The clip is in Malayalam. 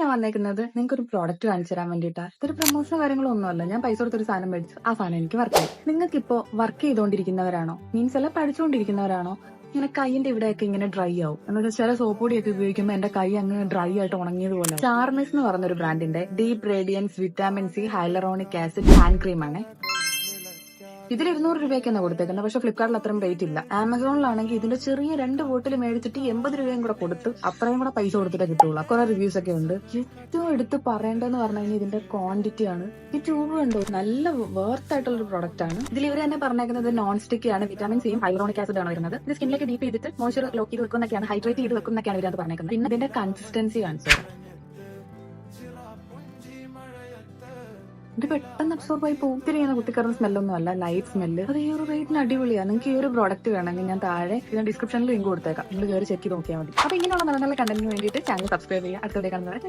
ഞാൻ വന്നേക്കുന്നത് നിങ്ങൾക്ക് ഒരു പ്രോഡക്റ്റ് കാണിച്ചു തരാൻ വേണ്ടിയിട്ടാ. ഇതൊരു പ്രൊമോഷനോ കാര്യങ്ങളോ ഒന്നുമല്ല. ഞാൻ പൈസ കൊടുത്തൊരു സാധനം മേടിച്ചു, ആ സാധനം എനിക്ക് വർക്ക് ചെയ്യും. നിങ്ങൾക്ക് ഇപ്പോ വർക്ക് ചെയ്തുകൊണ്ടിരിക്കുന്നവരാണോ, മീൻസ് അല്ല പഠിച്ചുകൊണ്ടിരിക്കുന്നവരാണോ, ഇങ്ങനെ കൈയിന്റെ ഇവിടെയൊക്കെ ഇങ്ങനെ ഡ്രൈ ആവും. എന്നുവെച്ചാൽ ചില സോപ്പ് പൊടിയൊക്കെ ഉപയോഗിക്കുമ്പോൾ എന്റെ കൈ അങ്ങ് ഡ്രൈ ആയിട്ട് ഉണങ്ങിയതുപോലെ. ചാർമിസ് എന്ന് പറഞ്ഞൊരു ബ്രാൻഡിന്റെ deep radiance vitamin C hyaluronic acid hand cream ആണ്. ഇതിൽ 200 രൂപയ്ക്കാണ് കൊടുത്തേക്കുന്നത്. പക്ഷെ ഫ്ലിപ്കാർട്ടിൽ അത്രയും റേറ്റ് ഇല്ല. ആമസോണിലാണെങ്കിൽ ഇതിന്റെ ചെറിയ 2 ബോട്ടിൽ മേടിച്ചിട്ട് 80 രൂപയും കൂടെ കൊടുത്ത് അത്രയും കൂടെ പൈസ കൊടുത്തിട്ടേ കിട്ടുള്ളൂ. കുറെ റിവ്യൂസ് ഒക്കെ ഉണ്ട്. ഏറ്റവും എടുത്ത് പറയേണ്ടതെന്ന് പറഞ്ഞു കഴിഞ്ഞാൽ ഇതിന്റെ ക്വാണ്ടിറ്റി ആണ്. ഈ ട്യൂബ് കണ്ടോ, നല്ല വർത്ത് ആയിട്ടുള്ള ഒരു പ്രോഡക്റ്റ് ആണ്. ഇതിൽ ഇവർ തന്നെ പറഞ്ഞേക്കുന്നത് നോൺ സ്റ്റിക്കി ആണ്, വിറ്റാമിൻ സിയും ഹൈലറോണിക് ആസിഡ് ആണ് വരുന്നത്. ഇത് സ്കിന്നിലേക്ക് ഡീപ്പ് ചെയ്തിട്ട് മോയ്സ്ചർ ലോക്ക് ചെയ്ത് വെക്കുന്നൊക്കെയാണ്, ഹൈഡ്രേറ്റ് ചെയ്ത് വെക്കുന്നൊക്കെയാണ് ഇവരത് പറഞ്ഞേക്കുന്നത്. പിന്നെ ഇതിന്റെ കൺസിസ്റ്റൻസി കാണിച്ചത് ഇത് പെട്ടെന്ന് അബ്സോർബ് ആയി പോകും. ഇത്തിരി ഇങ്ങനെ കുത്തിക്കറുന്ന സ്മെല്ലൊന്നും അല്ല, ലൈറ്റ് സ്മെല്ല്. അത് ഈ ഒരു റേറ്റിന് അടിപൊളിയാണ്. നിങ്ങൾക്ക് ഈ ഒരു പ്രോഡക്റ്റ് വേണമെങ്കിൽ ഞാൻ താഴെ ഡിസ്ക്രിപ്ഷനിൽ ലിങ്ക് കൊടുത്തേക്കാം, നിങ്ങൾ കയറി ചെക്ക് ചെയ്ത് നോക്കിയാൽ മതി. അപ്പൊ ഇങ്ങനെയുള്ള നല്ല നല്ല കണ്ടന്റിന് വേണ്ടിയിട്ട് ചാനൽ സബ്സ്ക്രൈബ് ചെയ്യുക. അടുത്ത കാണുന്നത്